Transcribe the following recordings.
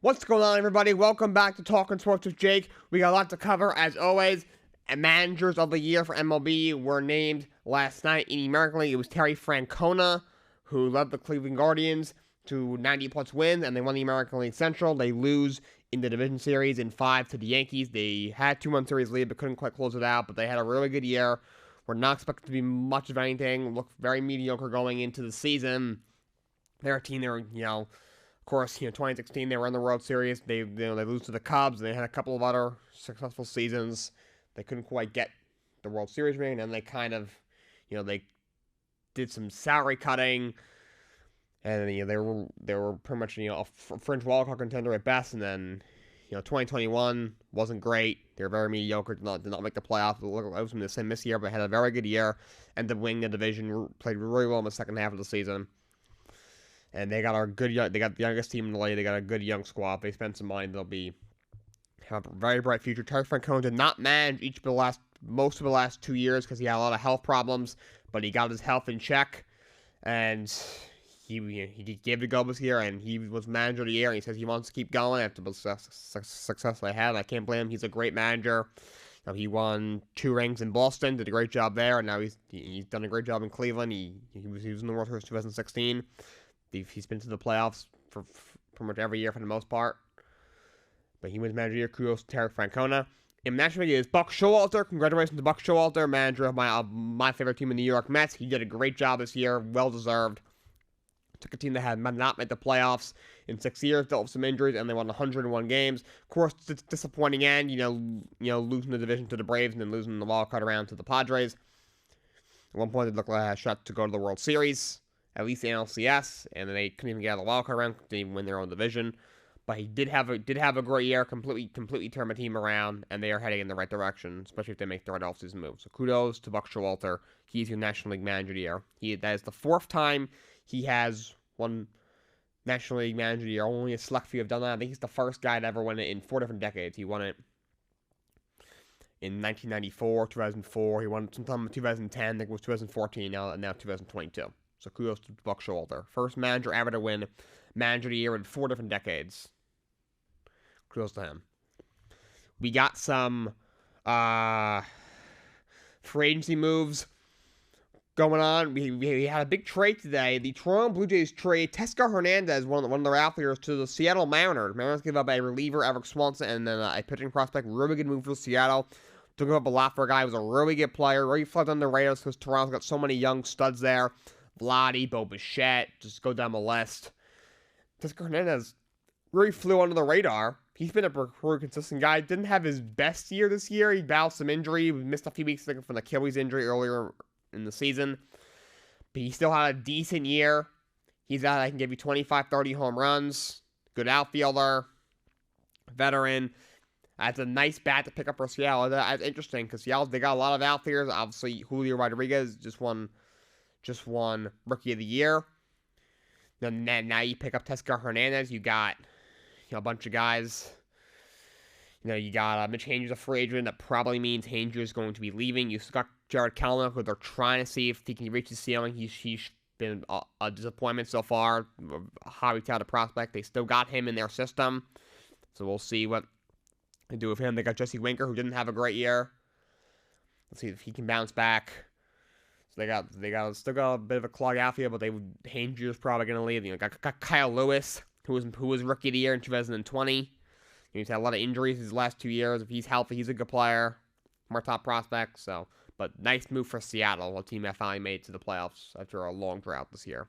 What's going on, everybody? Welcome back to Talkin Sports with Jake. We got a lot to cover, as always. And managers of the year for MLB were named last night. In the American League, it was Terry Francona, who led the Cleveland Guardians to 90-plus wins, and they won the American League Central. They lose in the division series in 5 to the Yankees. They had 2-1 series lead, but couldn't quite close it out, but they had a really good year. We're not expected to be much of anything. Looked very mediocre going into the season. They're a team, of course, 2016 they were in the World Series. They lose to the Cubs. They had a couple of other successful seasons. They couldn't quite get the World Series ring, and they kind of, they did some salary cutting, and they were pretty much a fringe wildcard contender at best. And then 2021 wasn't great. They were very mediocre. Did not make the playoffs. It was the same this year, but had a very good year. Ended up winning the division. Played really well in the second half of the season. And they got the youngest team in the league. They got a good young squad. If they spend some money, they'll have a very bright future. Terry Francona did not manage most of the last 2 years because he had a lot of health problems, but he got his health in check, and he gave it a go this year, and he was manager of the year, and he says he wants to keep going after the success they had. I can't blame him. He's a great manager. He won 2 rings in Boston, did a great job there, and now he's done a great job in Cleveland. He was in the World Series 2016. He's been to the playoffs for pretty much every year for the most part. But he was manager of the year. Kudos to Terry Francona. In National League is Buck Showalter. Congratulations to Buck Showalter, manager of my favorite team in the New York Mets. He did a great job this year. Well deserved. Took a team that had not made the playoffs in 6 years, dealt with some injuries, and they won 101 games. Of course, it's a disappointing end. Losing the division to the Braves and then losing the wild card round to the Padres. At one point, they looked like a shot to go to the World Series. At least the NLCS, and they couldn't even get out of the wildcard round. They didn't even win their own division, but he did have a great year. Completely turned the team around, and they are heading in the right direction, especially if they make the right offseason moves. So kudos to Buck Showalter. He's your National League Manager of the Year. That is the 4th time he has won National League Manager of the Year. Only a select few have done that. I think he's the first guy to ever win it in 4 different decades. He won it in 1994, 2004. He won it sometime in 2010. I think it was 2014. Now 2022. So kudos to Buck Showalter. First manager ever to win Manager of the Year in 4 different decades. Kudos to him. We got some free agency moves going on. We had a big trade today. The Toronto Blue Jays trade Teoscar Hernandez, one of their outfielders, to the Seattle Mariners. Mariners give up a reliever, Eric Swanson, and then a pitching prospect. Really good move for Seattle. Took up a lot for a guy who was a really good player. Really flipped on the radars because Toronto's got so many young studs there. Vladdy, Bo Bichette, just go down the list. Teoscar Hernandez really flew under the radar. He's been a pretty consistent guy. Didn't have his best year this year. He battled some injury. He missed a few weeks from the Achilles injury earlier in the season. But he still had a decent year. He's out. I can give you 25, 30 home runs. Good outfielder. Veteran. That's a nice bat to pick up for Seattle. That's interesting because Seattle, they got a lot of outfielders. Obviously, Julio Rodriguez just won Rookie of the Year. Then now you pick up Teoscar Hernandez. You got a bunch of guys. You got Mitch Hanger, a free agent. That probably means Hanger is going to be leaving. You still got Jared Kellner, who they're trying to see if he can reach the ceiling. He's been a disappointment so far. A highly touted prospect. They still got him in their system. So we'll see what they do with him. They got Jesse Winker, who didn't have a great year. Let's see if he can bounce back. They still got a bit of a clog outfield, but Hanger's probably gonna leave. Got Kyle Lewis, who was Rookie of the Year in 2020. He's had a lot of injuries his last 2 years. If he's healthy, he's a good player, more top prospect. But nice move for Seattle, a team that finally made it to the playoffs after a long drought this year.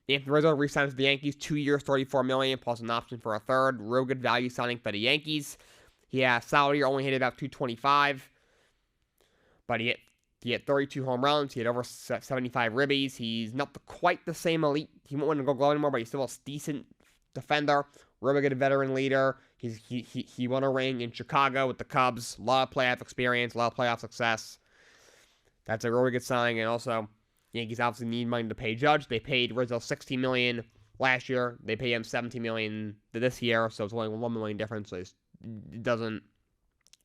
Anthony Rizzo re-signs with the Yankees, 2 years, $34 million, plus an option for a third. Real good value signing for the Yankees. Salary only hit about $225, but he had 32 home runs. He had over 75 ribbies. He's not quite the same elite. He won't win the Gold Glove anymore, but he's still a decent defender. Really good veteran leader. He won a ring in Chicago with the Cubs. A lot of playoff experience, a lot of playoff success. That's a really good signing. And also, Yankees obviously need money to pay Judge. They paid Rizzo $60 million last year. They pay him $17 million this year, so it's only $1 million difference. So it doesn't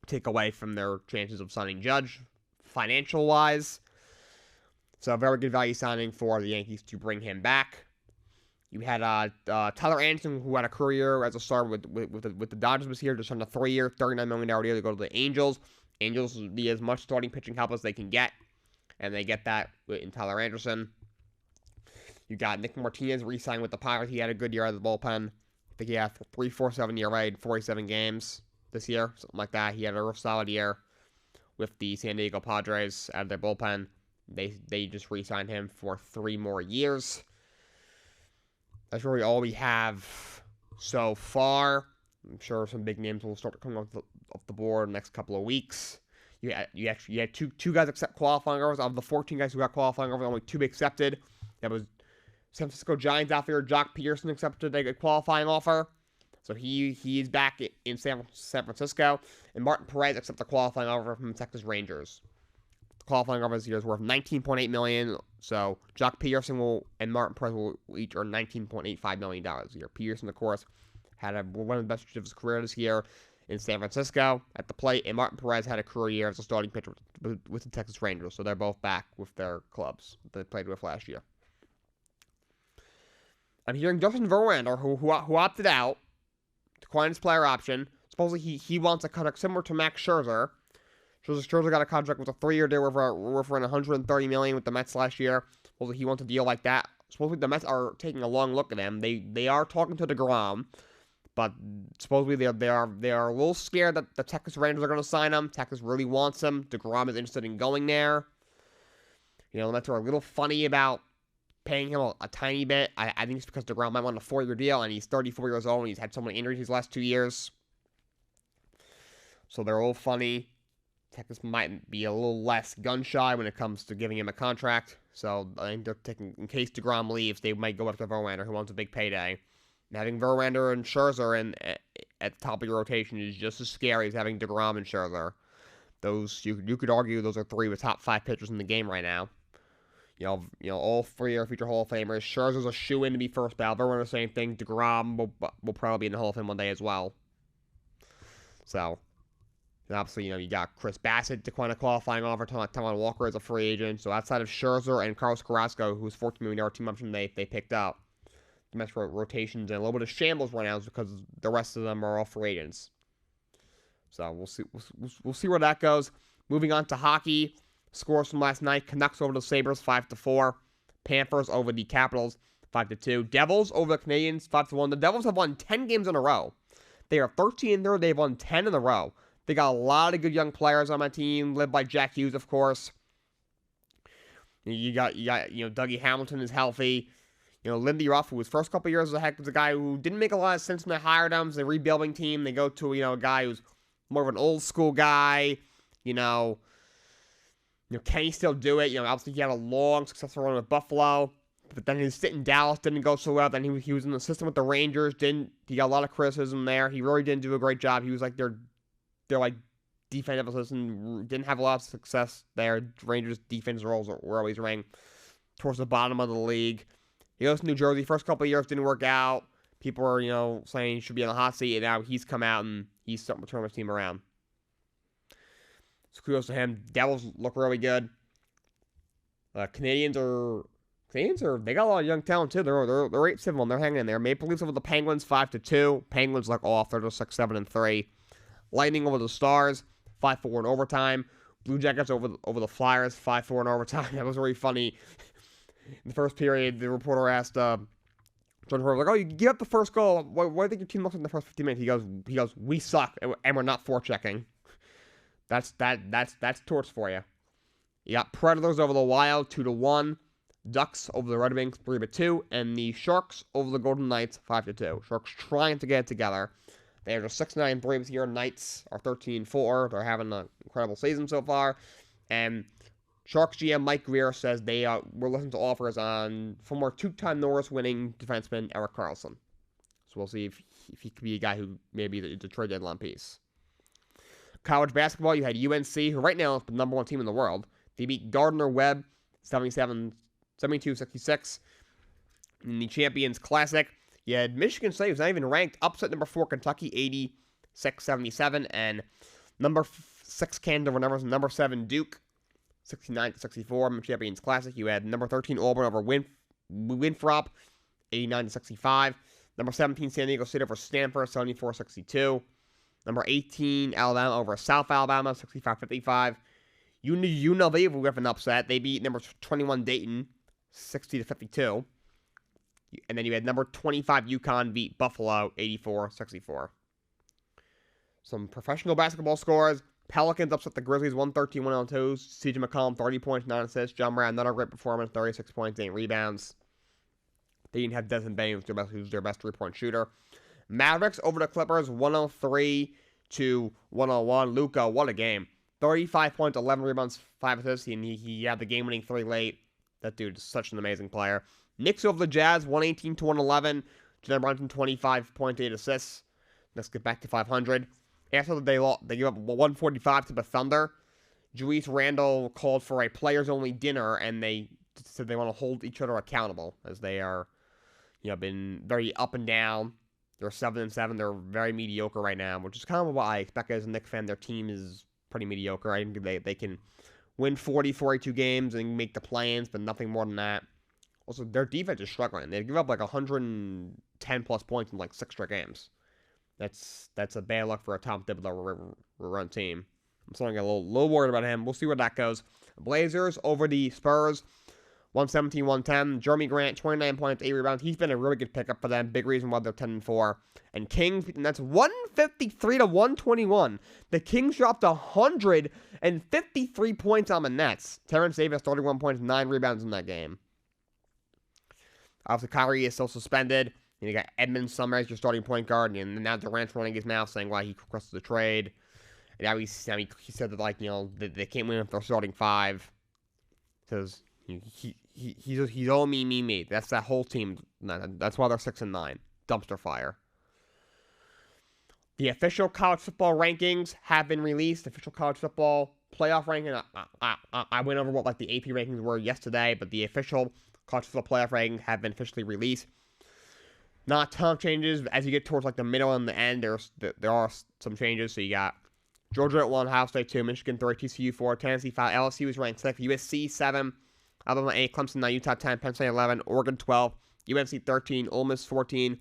take away from their chances of signing Judge financial-wise. So a very good value signing for the Yankees to bring him back. You had Tyler Anderson, who had a career as a star with the Dodgers, was here just on a 3-year, $39 million deal to go to the Angels. Angels will be as much starting pitching help as they can get, and they get that in Tyler Anderson. You got Nick Martinez re-signed with the Pirates. He had a good year out of the bullpen. I think he had 3.47 ERA in 47 games this year, something like that. He had a real solid year with the San Diego Padres out of their bullpen. They just re-signed him for 3 more years. That's really all we have so far. I'm sure some big names will start coming off the board in the next couple of weeks. You had two guys accept qualifying offers. Of the 14 guys who got qualifying offers, only 2 accepted. That was San Francisco Giants outfielder Jock Peterson accepted a qualifying offer. So he is back in San Francisco. And Martin Perez accepted a qualifying offer from the Texas Rangers. The qualifying offer this year is worth $19.8 million. So Jock Peterson and Martin Perez will each earn $19.85 million a year. Peterson, of course, had one of the best years of his career this year in San Francisco at the plate. And Martin Perez had a career year as a starting pitcher with the Texas Rangers. So they're both back with their clubs that they played with last year. I'm hearing Justin Verlander, who opted out, declined his player option. Supposedly he wants a contract similar to Max Scherzer. Scherzer got a contract with a 3-year deal worth around $130 million with the Mets last year. Supposedly he wants a deal like that. Supposedly the Mets are taking a long look at him. They are talking to DeGrom, but supposedly they are a little scared that the Texas Rangers are going to sign him. Texas really wants him. DeGrom is interested in going there. You know, the Mets are a little funny about paying him a tiny bit. I think it's because DeGrom might want a 4-year deal, and he's 34 years old, and he's had so many injuries these last 2 years. So they're a little funny. Texas might be a little less gun-shy when it comes to giving him a contract. So I think they're taking, in case DeGrom leaves, they might go after Verlander, who wants a big payday. And having Verlander and Scherzer at the top of your rotation is just as scary as having DeGrom and Scherzer. Those you could argue those are 3 of the top 5 pitchers in the game right now. You know, all 3 are future Hall of Famers. Scherzer's a shoe-in to be first ballot. Verlander, the same thing. DeGrom will probably be in the Hall of Fame one day as well. So, and obviously, you know, you got Chris Bassett declined a qualifying offer. Taijuan Walker is a free agent. So outside of Scherzer and Carlos Carrasco, who's $14 million team option they picked up, the Mets rotations and a little bit of shambles right now because the rest of them are all free agents. So we'll see where that goes. Moving on to hockey. Scores from last night: Canucks over the Sabres 5-4, Panthers over the Capitals 5-2, Devils over the Canadiens 5-1. The Devils have won 10 games in a row. They are 13-3. They've won 10 in a row. They got a lot of good young players on my team, led by Jack Hughes, of course. You got Dougie Hamilton is healthy. You know, Lindy Ruff, who was first couple years was a guy who didn't make a lot of sense when they hired him. It's a rebuilding team. They go to a guy who's more of an old school guy. Can he still do it? Obviously he had a long, successful run with Buffalo, but then his stint in Dallas didn't go so well. Then he was in the system with the Rangers. He got a lot of criticism there. He really didn't do a great job. He was like their defensive assistant. Didn't have a lot of success there. Rangers defense roles were always ranked towards the bottom of the league. He goes to New Jersey. First couple of years didn't work out. People are saying he should be on the hot seat, and now he's come out and he's starting to turn his team around. So kudos to him. Devils look really good. Canadians they got a lot of young talent too. They're 8-7. They're hanging in there. Maple Leafs over the Penguins 5-2. Penguins look off. They're just 7-3. Lightning over the Stars 5-4 in overtime. Blue Jackets over the Flyers 5-4 in overtime. That was really funny. In the first period, the reporter asked John Horvath, "Oh, you give up the first goal. What do you think your team looks like in the first 15 minutes?" He goes, "We suck and we're not forechecking." That's torts for you. You got Predators over the Wild 2-1, Ducks over the Red Wings 3-2, and the Sharks over the Golden Knights 5-2. Sharks trying to get it together. They are just 6-9-3 this year. Knights are 13-4. They're having an incredible season so far. And Sharks GM Mike Greer says they were listening to offers on former 2-time Norris winning defenseman Erik Karlsson. So we'll see if he could be a guy who maybe the trade deadline piece. College basketball, you had UNC, who right now is the number 1 team in the world. They beat Gardner-Webb 72-66 in the Champions Classic. You had Michigan State, who's not even ranked, upset number 4 Kentucky 86-77, and number 6 Kansas over number 7 Duke 69-64 in the Champions Classic. You had number 13 Auburn over Winthrop 89-65. Number 17, San Diego State over Stanford, 74-62. Number 18, Alabama over South Alabama, 65-55. UNLV with an upset. They beat number 21 Dayton, 60-52. And then you had number 25 UConn beat Buffalo, 84-64. Some professional basketball scores. Pelicans upset the Grizzlies, 113-102. CJ McCollum, 30 points, 9 assists. John Morant, another great performance, 36 points, 8 rebounds. They didn't have Desmond Bain, who's their best three-point shooter. Mavericks over the Clippers, 103-101. Luka, what a game. 35 points, 11 rebounds, 5 assists. He had the game-winning 3 late. That dude is such an amazing player. Knicks over the Jazz, 118-111. Jalen Brunson, 25 points, 8 assists. Let's get back to 500. After they gave up 145 to the Thunder. Julius Randle called for a players-only dinner, and they said they want to hold each other accountable, as they are, been very up and down. They're 7-7. They're very mediocre right now, which is kind of what I expect as a Knicks fan. Their team is pretty mediocre. I think they can win 40, 42 games and make the play-ins, but nothing more than that. Also, their defense is struggling. They give up like 110-plus points in like 6 straight games. That's a bad luck for a Tom Thibodeau run team. I'm starting to get a little worried about him. We'll see where that goes. Blazers over the Spurs, 117-110. Jeremy Grant, 29 points, 8 rebounds. He's been a really good pickup for them. Big reason why they're 10-4. And Kings, and that's 153-121. The Kings dropped 153 points on the Nets. Terrence Davis, 31 points, 9 rebounds in that game. Obviously, Kyrie is still suspended. And you got Edmund Sumner as your starting point guard, and now Durant's running his mouth saying why he requested the trade. And now he said that, they can't win if they're starting 5. Because he's all me. That's that whole team. That's why they're 6-9. Dumpster fire. The official college football rankings have been released. Official college football playoff ranking. I went over what the AP rankings were yesterday, but the official college football playoff rankings have been officially released. Not a ton of changes. As you get towards the middle and the end, there are some changes. So you got Georgia at 1, Ohio State 2, Michigan 3, TCU 4, Tennessee 5, LSU is ranked 6, USC 7, Alabama 8, Clemson 9, Utah 10, Penn State 11, Oregon 12, UNC 13, Ole Miss 14,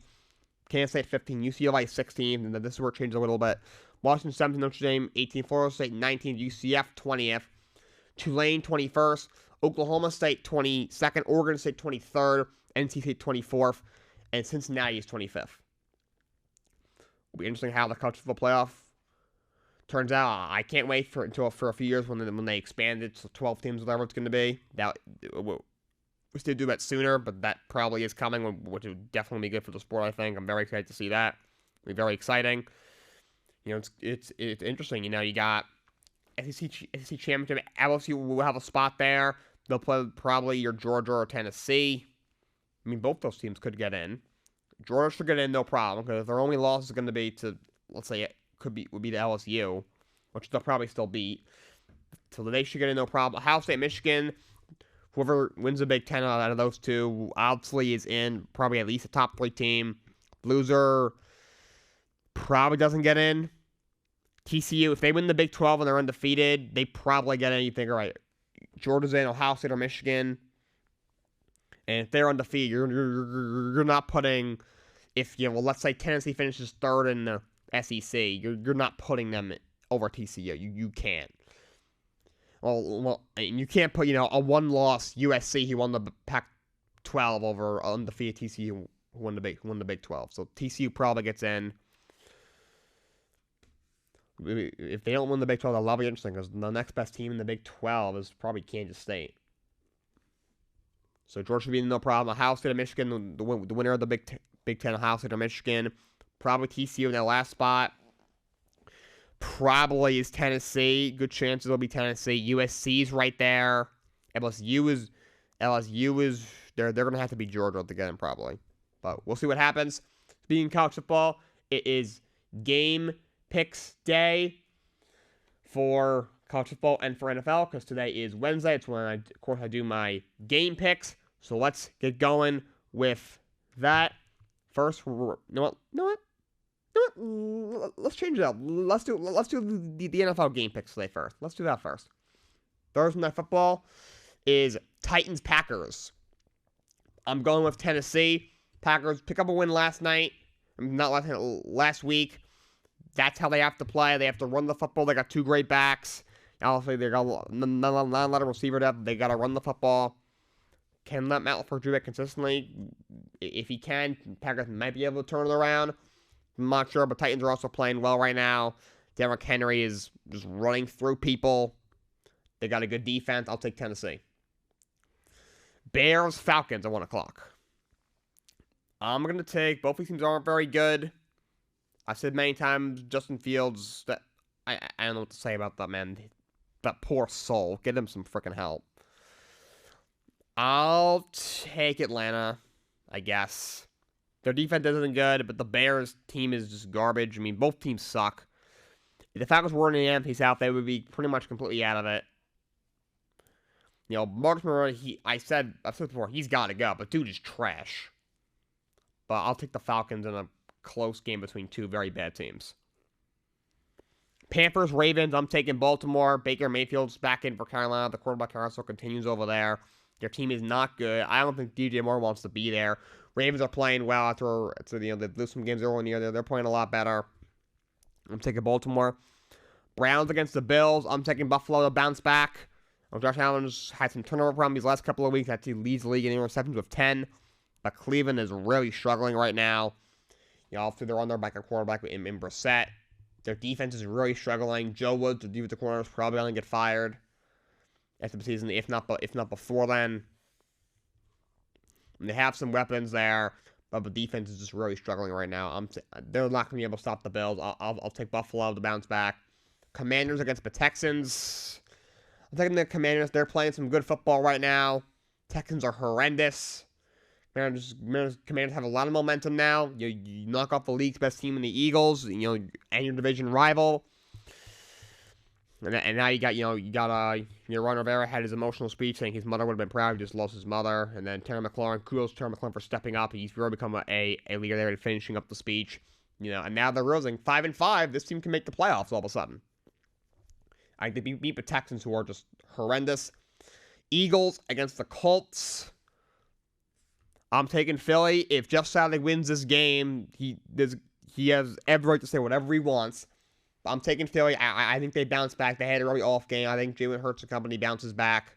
Kansas State 15, UCLA 16, and then this is where it changes a little bit. Washington 17, Notre Dame 18, Florida State 19, UCF 20th, Tulane 21st, Oklahoma State 22nd, Oregon State 23rd, NC State 24th, and Cincinnati is 25th. It'll be interesting how the college football playoff turns out. I can't wait for a few years when they expand it to 12 teams, whatever it's going to be. We still do that sooner, but that probably is coming, which would definitely be good for the sport, I think. I'm very excited to see that. It'll be very exciting. It's interesting. You got SEC Championship. LSU will have a spot there. They'll play probably your Georgia or Tennessee. I mean, both those teams could get in. Georgia should get in, no problem, because their only loss is going to be to, let's say, would be to LSU, which they'll probably still beat. So they should get in, no problem. Ohio State, Michigan, whoever wins the Big Ten out of those two, obviously is in probably at least a top 3 team. Loser probably doesn't get in. TCU, if they win the Big 12 and they're undefeated, they probably get in. You think, all right, Georgia's in, Ohio State or Michigan. And if they're undefeated, you're not putting, let's say Tennessee finishes 3rd in the SEC, you're not putting them over TCU. You can't. Well, you can't put, a 1-loss USC who won the Pac-12 over undefeated TCU who won the Big 12. So TCU probably gets in. If they don't win the Big 12, that'll be interesting because the next best team in the Big 12 is probably Kansas State. So Georgia should be no problem. Ohio State or Michigan, the winner of the Big Ten, Ohio State or Michigan. Probably TCU in that last spot. Probably is Tennessee. Good chance it'll be Tennessee. USC's right there. LSU is they're going to have to be Georgia to get in probably. But we'll see what happens. Speaking of college football, it is game picks day for college football and for NFL because today is Wednesday. It's when I do my game picks. So let's get going with that. First, let's change it up. Let's do the NFL game picks today first. Let's do that first. Thursday Night Football is Titans-Packers. I'm going with Tennessee. Packers pick up a win last night. Not last week. That's how they have to play. They have to run the football. They got two great backs. Obviously, they got not a lot of receiver depth. They got to run the football. Can let Matt LaFleur do it consistently? If he can, Packers might be able to turn it around. I'm not sure, but Titans are also playing well right now. Derrick Henry is just running through people. They got a good defense. I'll take Tennessee. Bears, Falcons at 1 o'clock. I'm going to take, both these teams aren't very good. I've said many times, Justin Fields, that I don't know what to say about that, man. That poor soul. Get him some freaking help. I'll take Atlanta, I guess. Their defense isn't good, but the Bears team is just garbage. I mean, both teams suck. If the Falcons were in the NFC South, they would be pretty much completely out of it. You know, Marcus Mariota, I've said before, he's got to go, but dude is trash. But I'll take the Falcons in a close game between two very bad teams. Panthers, Ravens, I'm taking Baltimore. Baker Mayfield's back in for Carolina. The quarterback carousel continues over there. Their team is not good. I don't think DJ Moore wants to be there. Ravens are playing well after they lose some games early in the year. They're playing a lot better. I'm taking Baltimore. Browns against the Bills. I'm taking Buffalo to bounce back. Josh Allen's had some turnover problems these last couple of weeks. He leads the league in interceptions with 10. But Cleveland is really struggling right now. You know, obviously they're on their back at quarterback in Brissett. Their defense is really struggling. Joe Woods, the defensive corner, is probably going to get fired after the season, if not before then. And they have some weapons there, but the defense is just really struggling right now. They're not going to be able to stop the Bills. I'll take Buffalo to bounce back. Commanders against the Texans. I'm taking the Commanders. They're playing some good football right now. Texans are horrendous. Commanders have a lot of momentum now. You knock off the league's best team in the Eagles, and your division rival. And now you got Ron Rivera had his emotional speech saying his mother would have been proud. He just lost his mother. And then Terry McLaurin, kudos to Terry McLaurin for stepping up. He's really become a leader there and finishing up the speech. And now they're realizing 5-5. This team can make the playoffs all of a sudden. I think they beat the Texans, who are just horrendous. Eagles against the Colts. I'm taking Philly. If Jeff Saturday wins this game, he has every right to say whatever he wants. But I'm taking Philly. I think they bounce back. They had a really off game. I think Jalen Hurts and company bounces back.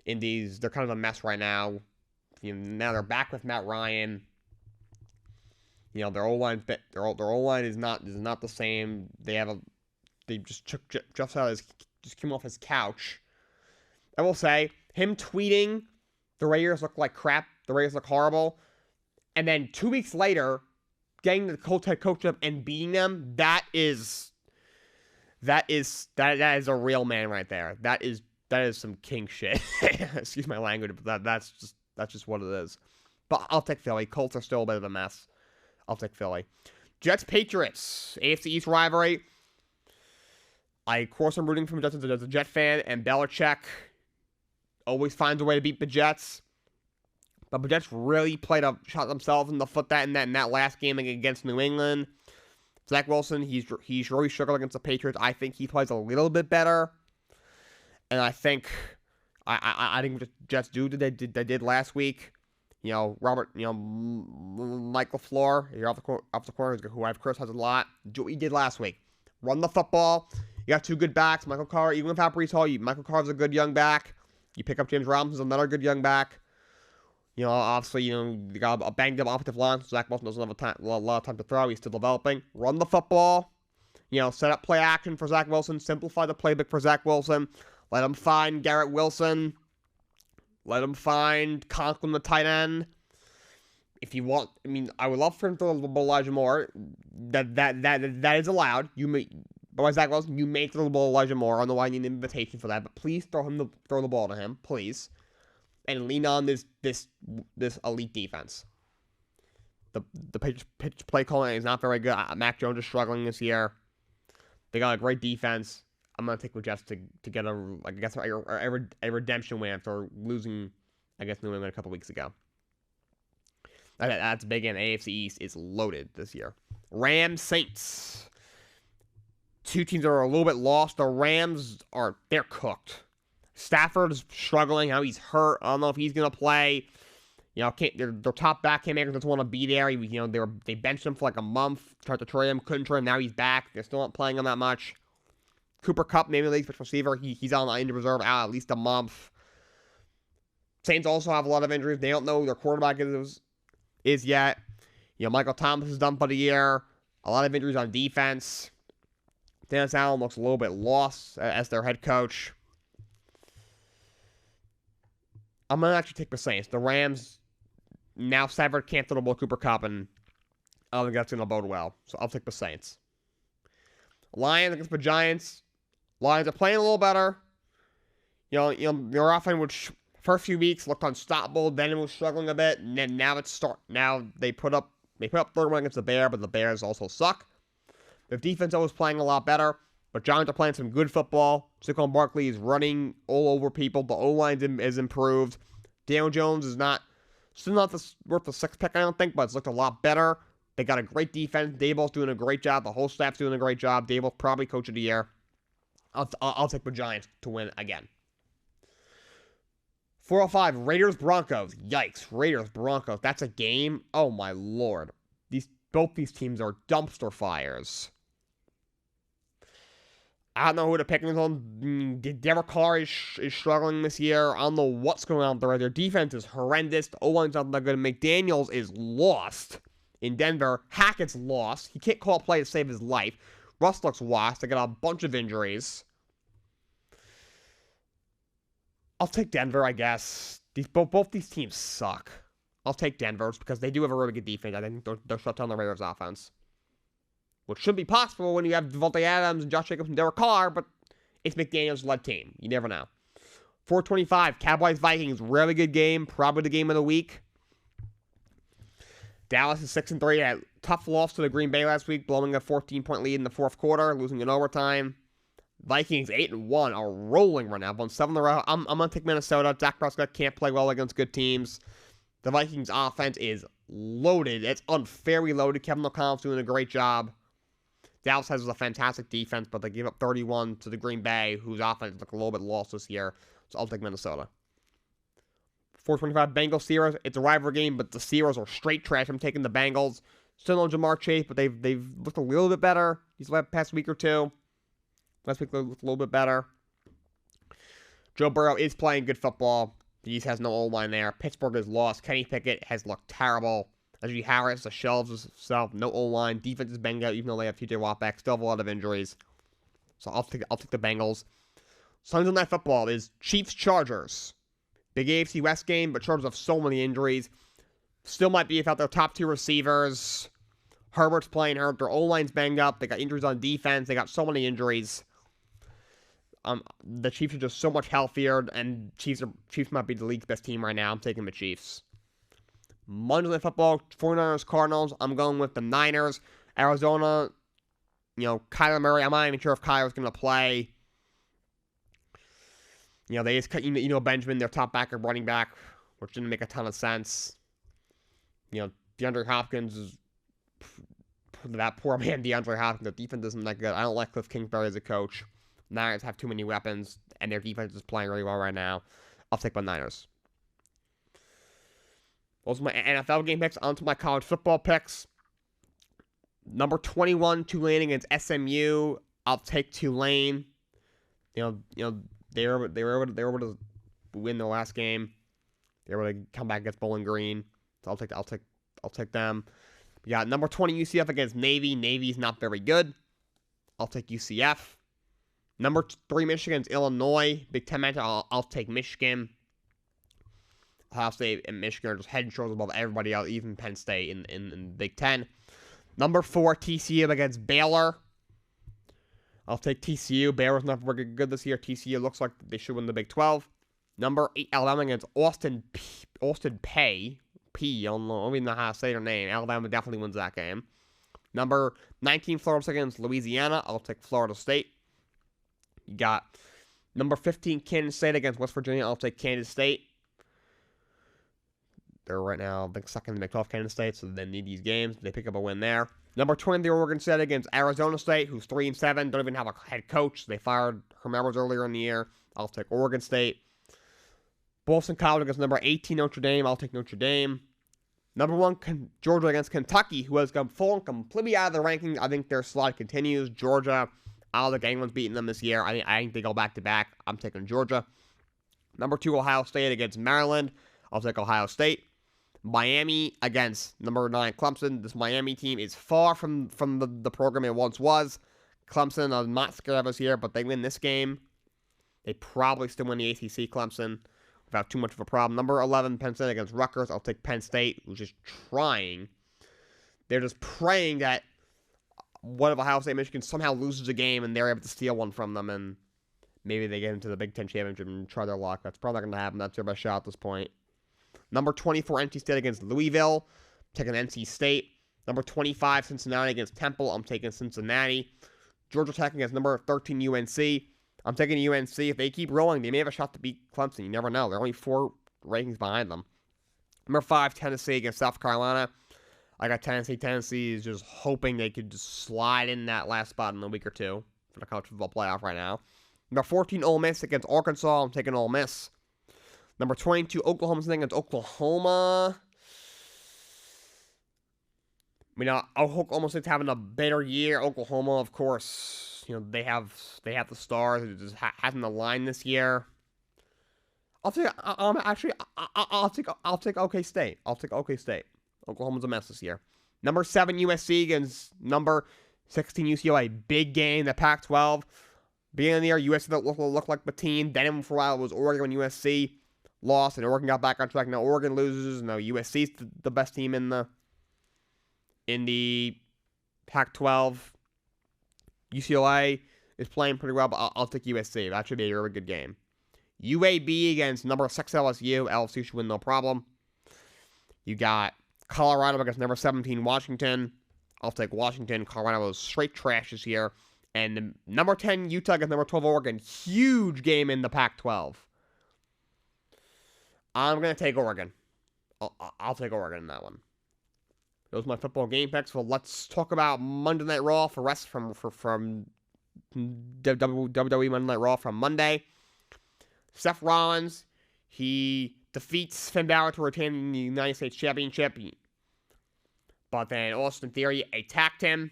They're kind of a mess right now. Now they're back with Matt Ryan. Their O-line is not the same. They just took Jeff Saturday just came off his couch. I will say, him tweeting the Raiders look like crap. The Raiders look horrible. And then 2 weeks later, getting the Colts head coach up and beating them, that is a real man right there. That is some king shit. Excuse my language, but that's just what it is. But I'll take Philly. Colts are still a bit of a mess. I'll take Philly. Jets Patriots, AFC East rivalry. Of course, I'm rooting for the Jets as a Jet fan, and Belichick always finds a way to beat the Jets. But the Jets really shot themselves in the foot in that last game against New England. Zach Wilson, he's really struggled against the Patriots. I think he plays a little bit better, and I think the Jets do what they did last week. Mike LaFleur, you're off the corner, who Chris has a lot. Do what he did last week. Run the football. You got two good backs. Michael Carter, even without Breece Hall, Michael Carter's a good young back. You pick up James Robinson's another good young back. Obviously, you got a banged up offensive line, so Zach Wilson doesn't have a lot of time to throw. He's still developing. Run the football. Set up play action for Zach Wilson. Simplify the playbook for Zach Wilson. Let him find Garrett Wilson. Let him find Conklin, the tight end. If you want, I would love for him to throw the ball Elijah Moore. That is allowed. By Zach Wilson, you may throw the ball Elijah Moore. I don't know why I need an invitation for that, but please throw the ball to him, please. And lean on this elite defense. The pitch play calling is not very good. Mac Jones is struggling this year. They got a great defense. I'm gonna take the Jets to get a redemption win after losing, New England a couple weeks ago. That's big, and AFC East is loaded this year. Rams Saints. Two teams that are a little bit lost. The Rams they're cooked. Stafford is struggling. How he's hurt. I don't know if he's going to play. Their top back haymakers doesn't want to be there. They benched him for like a month, tried to trade him, couldn't trade him. Now he's back. They're still not playing him that much. Cooper Kupp, maybe league special receiver. He's on the injured reserve out at least a month. Saints also have a lot of injuries. They don't know who their quarterback is yet. Michael Thomas is done for the year. A lot of injuries on defense. Dennis Allen looks a little bit lost as their head coach. I'm going to actually take the Saints. The Rams now severed, can't throw the ball Cooper Kupp, and I don't think that's going to bode well. So I'll take the Saints. Lions against the Giants. Lions are playing a little better. Their offense, which first few weeks looked unstoppable, then it was struggling a bit, and then now they put up 31 against the Bears, but the Bears also suck. Their defense always playing a lot better, but Giants are playing some good football. Saquon Barkley is running all over people. The O-line is improved. Daniel Jones is still not worth the 6th pick, I don't think, but it's looked a lot better. They got a great defense. Daboll's doing a great job. The whole staff's doing a great job. Daboll's probably coach of the year. I'll take the Giants to win again. 405, Raiders-Broncos. Yikes, Raiders-Broncos. That's a game. Oh, my Lord. Both these teams are dumpster fires. I don't know who to pick on. Derek Carr is struggling this year. I don't know what's going on there. Their defense is horrendous. The O-line's not that good. McDaniels is lost in Denver. Hackett's lost. He can't call a play to save his life. Russ looks lost. They got a bunch of injuries. I'll take Denver, I guess. Both these teams suck. I'll take Denver's because they do have a really good defense. I think they'll shut down the Raiders' offense. Which should be possible when you have Devontae Adams and Josh Jacobs and Derek Carr, but it's McDaniels-led team. You never know. 425, Cowboys-Vikings. Really good game. Probably the game of the week. Dallas is 6-3. Had a tough loss to the Green Bay last week, blowing a 14-point lead in the fourth quarter, losing in overtime. Vikings 8-1 are rolling right now. Won 7 in a row. I'm going to take Minnesota. Dak Prescott can't play well against good teams. The Vikings offense is loaded. It's unfairly loaded. Kevin O'Connell's doing a great job. Dallas has a fantastic defense, but they gave up 31 to the Green Bay, whose offense looked a little bit lost this year. So I'll take Minnesota. 425 Bengals Steelers. It's a rivalry game, but the Steelers are straight trash. I'm taking the Bengals. Still no Jamar Chase, but they've looked a little bit better these past week or two. Last week they looked a little bit better. Joe Burrow is playing good football. He has no O-line there. Pittsburgh is lost. Kenny Pickett has looked terrible. Najee Harris, the shelves himself, no O-line. Defense is banged out, even though they have TJ Watt back. Still have a lot of injuries. So I'll take the Bengals. Sunday Night Football is Chiefs-Chargers. Big AFC West game, but Chargers have so many injuries. Still might be without their top 2 receivers. Herbert's playing hurt. Their O-line's banged up. They got injuries on defense. They got so many injuries. The Chiefs are just so much healthier, and Chiefs might be the league's best team right now. I'm taking the Chiefs. Monday Night Football, 49ers, Cardinals. I'm going with the Niners. Arizona, Kyler Murray. I'm not even sure if Kyler's going to play. They just cut, Benjamin, their top backer, running back, which didn't make a ton of sense. DeAndre Hopkins is that poor man, DeAndre Hopkins. Their defense isn't that good. I don't like Cliff Kingsbury as a coach. Niners have too many weapons, and their defense is playing really well right now. I'll take my Niners. Those are my NFL game picks. On to my college football picks. Number 21, Tulane against SMU. I'll take Tulane. They were able to win the last game. They were able to come back against Bowling Green. So I'll take them. We got number 20 UCF against Navy. Navy's not very good. I'll take UCF. Number 3 Michigan against Illinois. Big 10 match. I'll take Michigan. Ohio State and Michigan are just head and shoulders above everybody else, even Penn State in Big 10. Number 4 TCU against Baylor. I'll take TCU. Baylor's not very good this year. TCU looks like they should win the Big 12. Number 8 Alabama against Austin Peay. I don't even know how to say their name. Alabama definitely wins that game. Number 19 Florida State against Louisiana. I'll take Florida State. You got number 15 Kansas State against West Virginia. I'll take Kansas State. They're right now, I think, second in the Big 12, Kansas State, so they need these games. They pick up a win there. Number 20, Oregon State against Arizona State, who's 3-7. Don't even have a head coach. They fired Herm Edwards earlier in the year. I'll take Oregon State. Boston College against number 18 Notre Dame. I'll take Notre Dame. Number 1, Georgia against Kentucky, who has fallen completely out of the rankings. I think their slide continues. Georgia, I don't think anyone's beating them this year. I think they go back-to-back. I'm taking Georgia. Number 2, Ohio State against Maryland. I'll take Ohio State. Miami against number 9, Clemson. This Miami team is far from the program it once was. Clemson, I'm not scared of us here, but they win this game. They probably still win the ACC, Clemson, without too much of a problem. Number 11, Penn State against Rutgers. I'll take Penn State, who's just trying. They're just praying that one of Ohio State, Michigan somehow loses a game and they're able to steal one from them, and maybe they get into the Big Ten Championship and try their luck. That's probably not going to happen. That's their best shot at this point. Number 24, NC State against Louisville. I'm taking NC State. Number 25, Cincinnati against Temple. I'm taking Cincinnati. Georgia Tech against number 13, UNC. I'm taking UNC. If they keep rolling, they may have a shot to beat Clemson. You never know. They're only 4 rankings behind them. Number 5, Tennessee against South Carolina. I got Tennessee. Tennessee is just hoping they could just slide in that last spot in a week or two for the college football playoff right now. Number 14, Ole Miss against Arkansas. I'm taking Ole Miss. Number 22, Oklahoma State against Oklahoma. I mean, Oklahoma State's having a better year. Oklahoma, of course, they have the stars. It just hasn't aligned this year. I'll take OK State. I'll take OK State. Oklahoma's a mess this year. Number 7, USC against number 16, UCLA. Big game. The Pac-12. Beginning of the year, USC looked like the team. Then for a while it was Oregon when USC lost, and Oregon got back on track. Now Oregon loses. Now USC's the best team in the Pac-12. UCLA is playing pretty well, but I'll take USC. That should be a really good game. UAB against number 6 LSU. LSU should win no problem. You got Colorado against number 17 Washington. I'll take Washington. Colorado is straight trash this year. And number 10 Utah against number 12 Oregon. Huge game in the Pac-12. I'm going to take Oregon. I'll take Oregon in that one. Those are my football game picks. So let's talk about Monday Night Raw from WWE Monday Night Raw from Monday. Seth Rollins, he defeats Finn Balor to retain the United States Championship. But then Austin Theory attacked him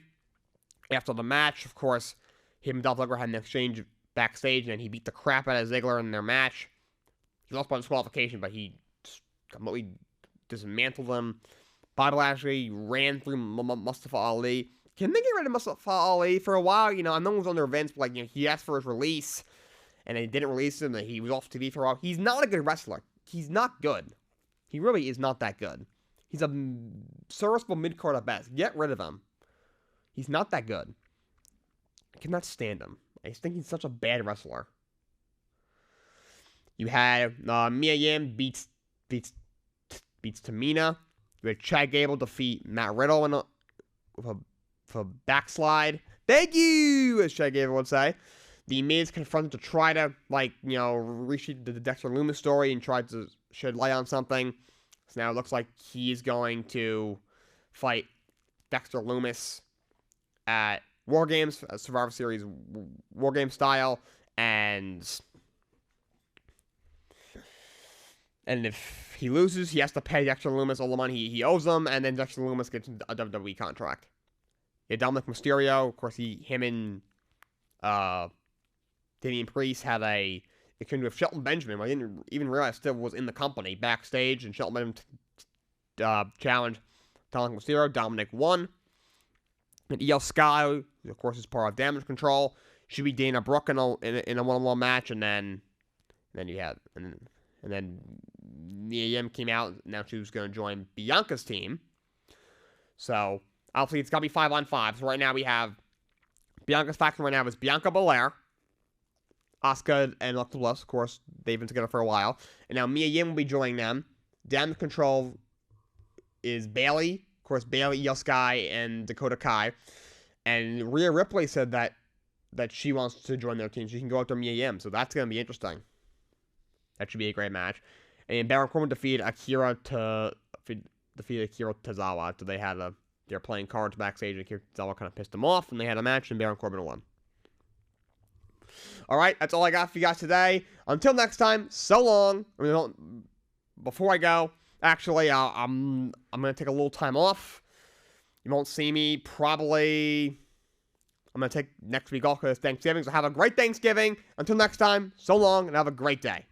after the match. Of course, him and Dolph Ziggler had an exchange backstage, and he beat the crap out of Ziggler in their match. He lost by disqualification, but he completely dismantled him. Bobby Lashley ran through Mustafa Ali. Can they get rid of Mustafa Ali for a while? I know it was under events, but he asked for his release, and they didn't release him, and he was off TV for a while. He's not a good wrestler. He's not good. He really is not that good. He's a serviceable mid-card at best. Get rid of him. He's not that good. I cannot stand him. I just think he's such a bad wrestler. You had Mia Yim beats Tamina. You had Chad Gable defeat Matt Riddle with a backslide. Thank you, as Chad Gable would say. The Miz confronted to try to, reshoot the Dexter Lumis story and tried to shed light on something. So now it looks like he's going to fight Dexter Lumis at War Games, Survivor Series War Game style, and if he loses, he has to pay Dexter Lumis all the money he owes him, and then Dexter Lumis gets a WWE contract. Yeah, Dominic Mysterio, of course, him and Damian Priest had a exchange with Shelton Benjamin. I didn't even realize still was in the company backstage, and Shelton Benjamin challenged Dominic Mysterio. Dominic won. And Io Sky, of course, is part of Damage Control. Should be Dana Brooke in a one-on-one match, and then Mia Yim came out. Now she was going to join Bianca's team. So obviously it's got to be 5-on-5. So right now we have Bianca's faction. Right now is Bianca Belair, Asuka, and Alexa Bliss. Of course, they've been together for a while. And now Mia Yim will be joining them. Damage Control is Bayley. Of course, Bayley, Io Sky, and Dakota Kai. And Rhea Ripley said that she wants to join their team. She can go after Mia Yim. So that's going to be interesting. That should be a great match. And Baron Corbin defeated Akira Tozawa. So they were playing cards backstage, and Akira Tozawa kind of pissed him off, and they had a match, and Baron Corbin won. All right, that's all I got for you guys today. Until next time, so long. Before I go, actually, I'm gonna take a little time off. You won't see me probably. I'm gonna take next week off because it's Thanksgiving. So have a great Thanksgiving. Until next time, so long, and have a great day.